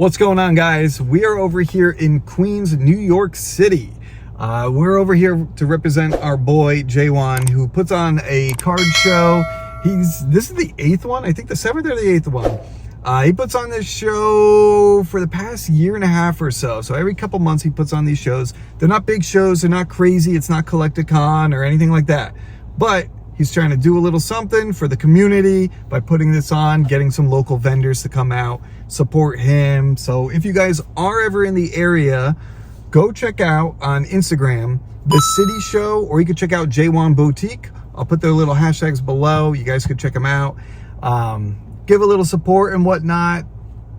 What's going on, guys? We are over here in Queens, New York City. We're over here to represent our boy J1, who puts on a card show. This is the 8th one, I think the 7th or the 8th one. He puts on this show for the past year and a half or so. So every couple months he puts on these shows. They're not big shows, they're not crazy, it's not Collecticon or anything like that. But he's trying to do a little something for the community by putting this on, getting some local vendors to come out, support him. So if you guys are ever in the area, go check out on Instagram, The City Show, or you can check out J1 Boutique. I'll put their little hashtags below. You guys could check them out. Give a little support and whatnot,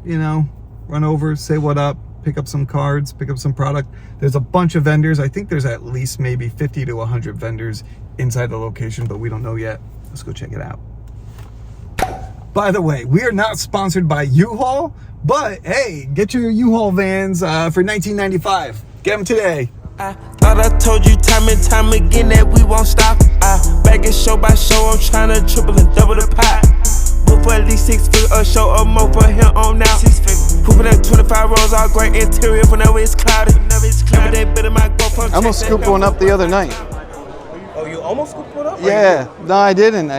you know, run over, say what up, pick up some cards, pick up some product. There's a bunch of vendors. I think there's at least maybe 50 to 100 vendors inside the location, but we don't know yet. Let's go check it out. By the way, we are not sponsored by U-Haul, but hey, get your U-Haul vans for $19.95. Get them today. I thought I told you time and time again that we won't stop. Back it show by show, I'm trying to triple and double the pot. Book for at least 6 figures, a show or more for him on now. 6 figures. Pooping at 25 rows, all great interior whenever it's cloudy. I almost scooped one up the other night. Oh, you almost scooped one up? Yeah, no, I didn't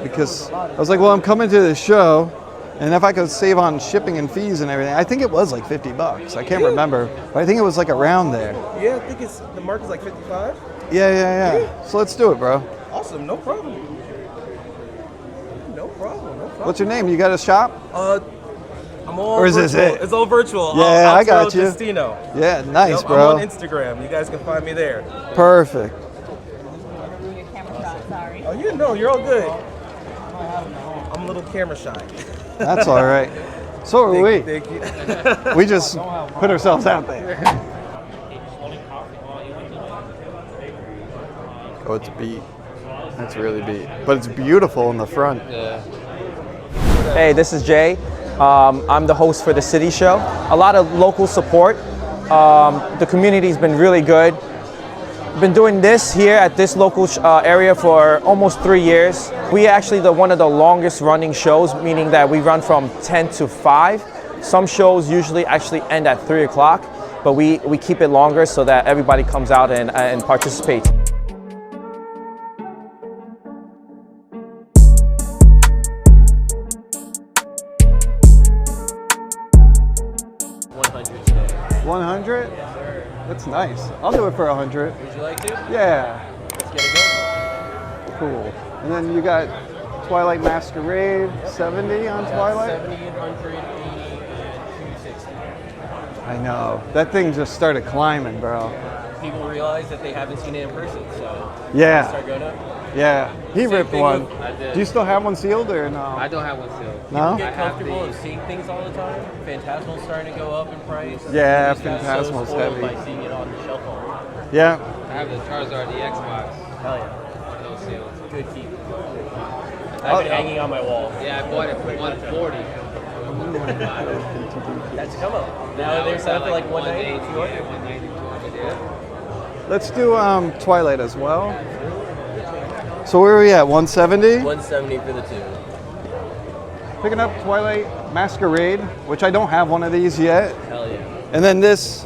because I was like, well, I'm coming to this show, and if I could save on shipping and fees and everything, I think it was like $50. I can't remember, but I think it was like around there. Yeah, I think the mark is like 55. Yeah. So let's do it, bro. Awesome, no problem. No problem. What's your name? You got a shop? I'm all or is virtual. this it? It's all virtual. Yeah, I got you. Destino. Yeah, nice, Yep, bro. I'm on Instagram. You guys can find me there. Perfect. Oh, you know, you're all good. I'm a little camera shy. That's all right. So are we. Thank you. We just put ourselves out there. Oh, it's beat. That's really beat. But it's beautiful in the front. Yeah. Hey, this is Jay. I'm the host for the City Show. A lot of local support. The community's been really good. Been doing this here at this local area for almost 3 years. We actually one of the longest running shows, meaning that we run from 10 to 5. Some shows usually actually end at 3 o'clock, but we keep it longer so that everybody comes out and participates. $100? That's nice. I'll do it for 100. Would you like to? Yeah. Let's get it going. Cool. And then you got Twilight Masquerade, 70 on Twilight? 70, 100, 80, and 260. I know. That thing just started climbing, bro. People realize that they haven't seen it in person, so Yeah. start going up. Yeah. He ripped thing one. I did. Do you still have one sealed or no? I don't have one sealed. No? Get comfortable and seeing things all the time. Phantasmal's starting to go up in price. Yeah, We just got Phantasmal's so spoiled heavy. by seeing it on the shelf already. Yeah. I have the Charizard, the Xbox. Hell yeah. No sealed. Good keep. I've been hanging on my wall. Yeah, I bought it for 140. That's come up. Now they're selling for like 190. 190, 200, yeah. Let's do Twilight as well. So where are we at? 170? 170 for the two. Picking up Twilight Masquerade, which I don't have one of these yet. Hell yeah. And then these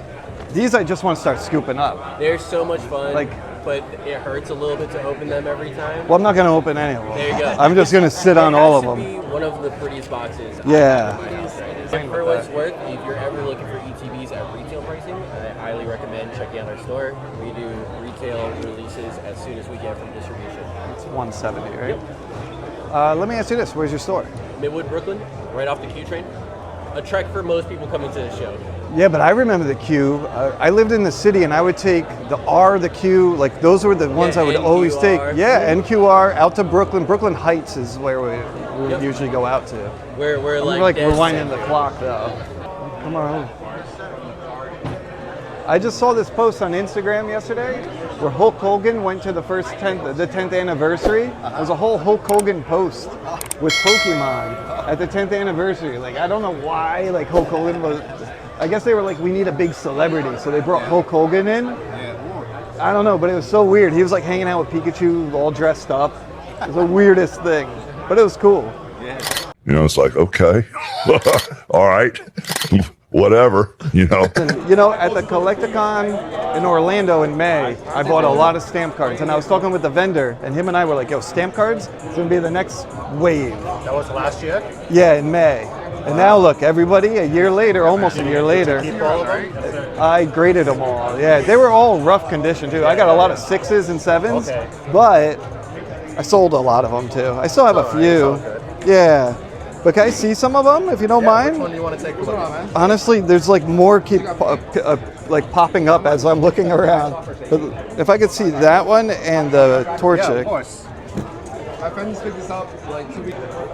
I just want to start scooping up. They're so much fun. Like, but it hurts a little bit to open them every time. well, I'm not going to open any of them. There you go. I'm just going to sit on all of them. It has to be one of the prettiest boxes. Yeah. I've ever seen. For what it's worth, if you're ever looking for ETBs at retail pricing, I highly recommend checking out our store. We do retail releases as soon as we get from distribution. It's 170, right? Let me ask you this. Where's your store? Midwood, Brooklyn, right off the Q train. A trek for most people coming to the show. Yeah, but I remember the Q. I lived in the city, and I would take the R, the Q. Like, those were the ones I would always take. NQR. Yeah, NQR, out to Brooklyn. Brooklyn Heights is where we would usually go out to. We're I'm like rewinding the clock, though. Come on. I just saw this post on Instagram yesterday where Hulk Hogan went to the 10th anniversary. There's a whole Hulk Hogan post with Pokemon at the 10th anniversary. Like, I don't know why, like, Hulk Hogan was, I guess they were like, we need a big celebrity, so they brought Hulk Hogan in. I don't know, but it was so weird. He was like hanging out with Pikachu all dressed up. It was the weirdest thing, but it was cool. You know, it's like, okay, all right. whatever, you know. You know, at the Collecticon in Orlando in May, I bought a lot of stamp cards, and I was talking with the vendor, and him and I were like, yo, stamp cards is gonna be the next wave. That was last year? Yeah, in May. And now look, everybody, a year later, almost a year later, Keep all of them? I graded them all. Yeah, they were all rough condition too. I got a lot of 6s and 7s, Okay. but I sold a lot of them too. I still have a few. Yeah. But can I see some of them if you don't mind? Which one do you want to take a look at? Honestly, there's like more keep like popping up as I'm looking around. But if I could see that one and the Torchic. Yeah, of course. My friend just picked this up like 2 weeks ago.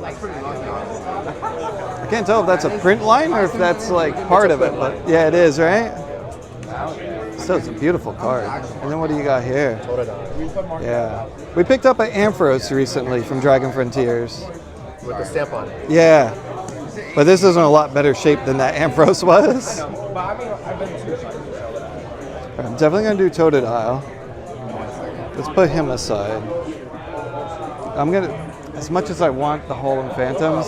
That's pretty lucky, honestly. I can't tell if that's a print line or if that's like part of it, but yeah, it is, right? Still, it's a beautiful card. And then what do you got here? Yeah. We picked up an Ampharos recently from Dragon Frontiers. With the stamp on it. Yeah. But this is in a lot better shape than that Ampharos was. I'm definitely going to do Totodile. Let's put him aside. I'm going to, as much as I want the Harlem Phantoms,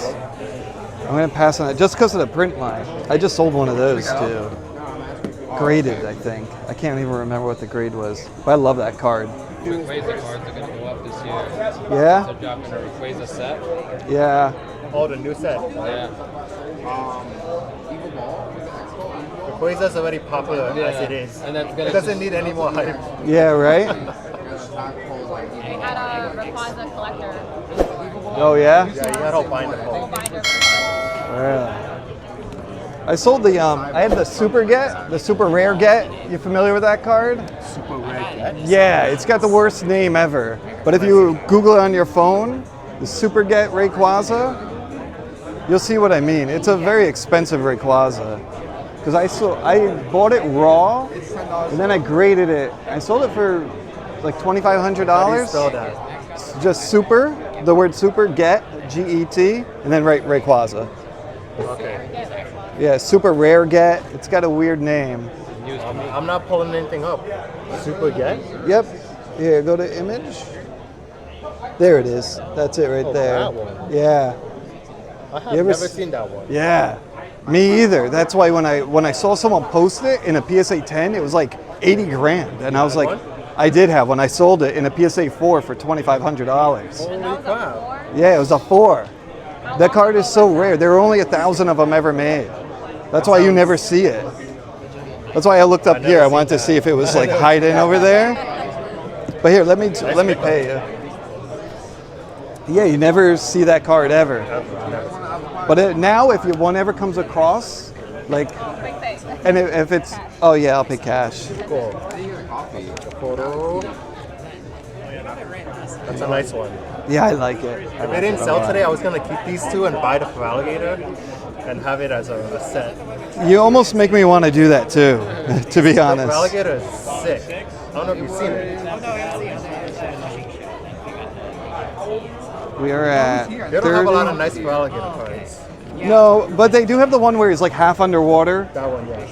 I'm going to pass on it just because of the print line. I just sold one of those too. Graded, I think. I can't even remember what the grade was. But I love that card. Rayquaza cards are going to go up this year. Yeah? They're dropping a Rayquaza set. Yeah. Oh, the new set. Yeah. Rayquaza's already popular as it is. And that's It gonna doesn't need any more hype. Yeah, right? We had a Rayquaza collector. Oh, yeah? Yeah, you got a whole binder Whole full. binder for Really? I sold the, I had the Super Get, the Super Rare Get. You familiar with that card? Super rare. Yeah, it's got the worst name ever. But if you Google it on your phone, the Super Get Rayquaza, you'll see what I mean. It's a very expensive Rayquaza. Because I bought it raw, and then I graded it. I sold it for like $2,500. How do you spell that? Just Super, the word Super, Get, G-E-T, and then Rayquaza. Okay. Yeah, Super Rare Get. It's got a weird name. I'm not pulling anything up. Super get? Yep. Here, go to image. There it is. That's it right Oh, there. that one. Yeah. I have You ever never seen that one. Yeah. Me either. That's why when I saw someone post it in a PSA 10, it was like 80 grand. And I was like, one? I did have one. I sold it in a PSA 4 for $2,500. Holy crap. Yeah, it was a 4. That card is so rare. There are only 1,000 of them ever made. That's why you never see it. That's why I looked up here. I wanted to see if it was like hiding over there. But here, let me pay you. Yeah, you never see that card ever. But now, if one ever comes across, like, and if it's, oh yeah, I'll pay cash. Cool. Photo. That's a nice one. Yeah, I like it. If it didn't sell today, I was gonna keep these two and buy the Feraligatr and have it as a set. You almost make me want to do that too, to be honest. Feraligatr is sick. I don't know if you've seen it. We are at They don't have a lot of 30. nice Feraligatr cards. No, but they do have the one where he's like half underwater. That one, yeah.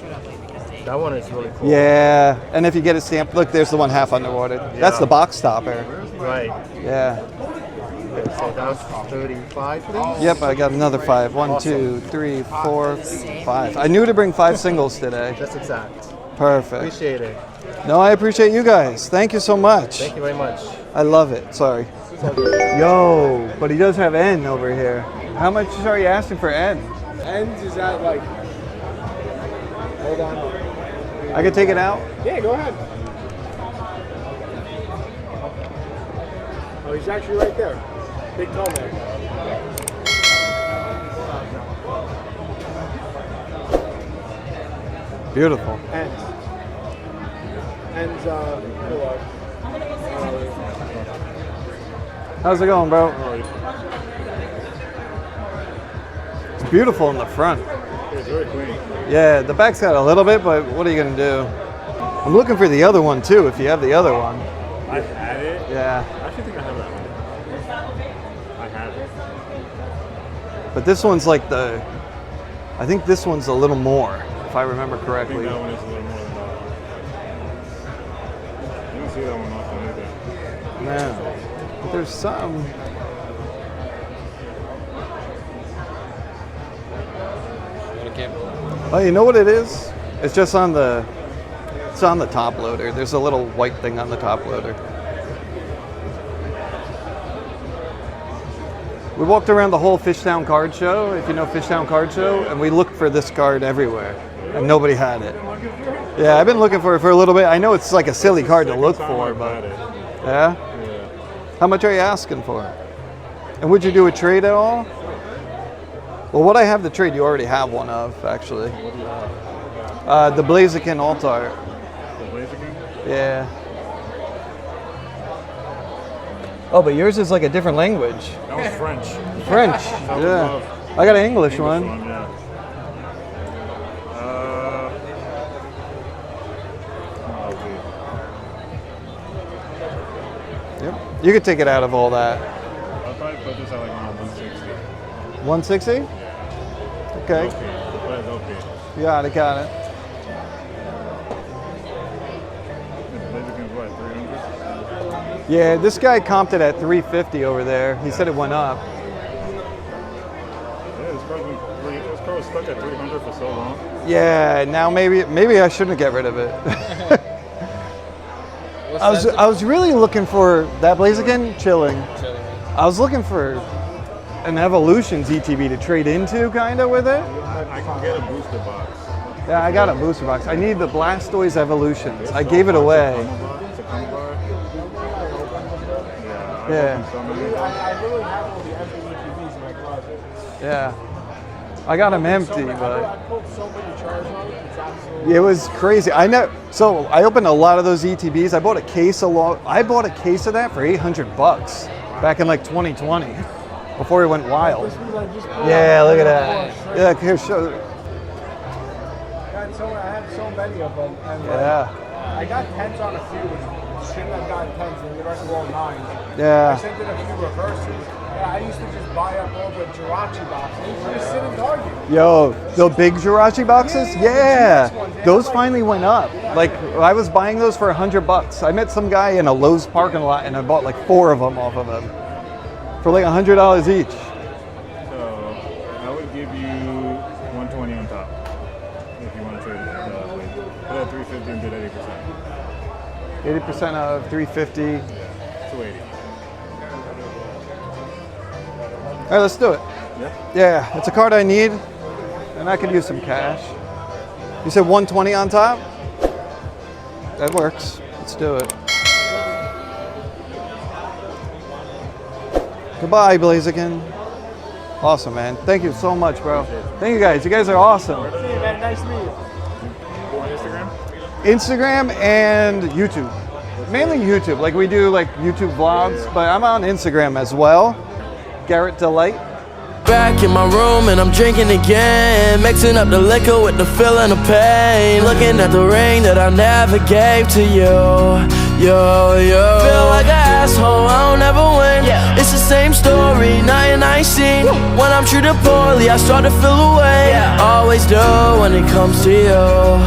That one is really cool. Yeah, and if you get a stamp, look, there's the one half underwater. That's the box stopper. Right. Yeah. Okay, so that was 35, please? Yep, I got another 5. 1, 2, 3, 4, 5. I knew to bring 5 singles today. That's exact. Perfect. Appreciate it. No, I appreciate you guys. Thank you so much. Thank you very much. I love it. Sorry. Yo, but he does have N over here. How much are you asking for N? Ends is at like. Hold on. I can take it out? Yeah, go ahead. Oh, he's actually right there. Big toe man. Beautiful. Ends. Ends, hello. How's it going, bro? It's beautiful in the front. It's very clean. Yeah, the back's got a little bit, but what are you gonna do? I'm looking for the other one too, if you have the other one. I had it. Yeah, I actually think I have that one. I have it. but this one's like I think this one's a little more, if I remember I think correctly. that one is a little more than that one. You don't see that one often either. No, but there's some. it. Oh, you know what it is? It's just on the top loader. There's a little white thing on the top loader. We walked around the whole Fishtown card show, if you know Fishtown card show, and we looked for this card everywhere, and nobody had it. Yeah, I've been looking for it for a little bit. I know it's like a silly card to look for, but yeah. How much are you asking for? And would you do a trade at all? Well, what I have to trade, you already have one of, actually. The Blaziken Altar. The Blaziken? Yeah. Oh, but yours is like a different language. That was French. French, yeah. I got an English one. Yeah. Yep. You could take it out of all that. I'll probably put this at like around 160. 160? Okay. That is okay. Got it, got it. Blaziken's what, 300? Yeah, this guy comped it at 350 over there. He said it went up. Yeah, this car was stuck at 300 for so long. Yeah, now maybe I shouldn't get rid of it. I was really looking for that Blaziken chilling. I was looking for an Evolutions ETB to trade into, kind of with it. I can get a booster box. Yeah, I got a booster box. I need the Blastoise Evolutions. I gave it away. Yeah. Yeah. I got them empty, but it was crazy. So I opened a lot of those ETBs. I bought a case of that for $800 back in like 2020, before it went wild. Yeah, look at that. Yeah, here, show. I had so many of them. And Yeah. I got 10s on a few. Shouldn't have gotten 10s, and the rest were all 9s. Yeah. I sent in a few reverses. Yeah, I used to just buy up all the Jirachi boxes and just sit in Target. Yo, the big Jirachi boxes? Yeah. Those finally went up. Like, I was buying those for $100. I met some guy in a Lowe's parking lot and I bought like 4 of them off of him for like $100 each. So I would give you 120 on top if you want to trade it. Put at 350 and did 80%. 80% of 350. Yeah, 280. All right, let's do it. Yeah. Yeah, it's a card I need, and I could use some cash. You said 120 on top? That works. Let's do it. Goodbye, Blaziken. Awesome, man. Thank you so much, bro. Thank you guys. You guys are awesome. Hey, man, nice to meet you. On Instagram? Instagram and YouTube. Mainly YouTube. Like we do like YouTube vlogs, but I'm on Instagram as well. Garrett Delight. Back in my room and I'm drinking again, mixing up the liquor with the feeling of pain, looking at the ring that I never gave to you. Feel like an asshole, I don't ever win. It's the same story, nothing I seen. When I'm treated poorly, I start to feel away. Always do when it comes to you.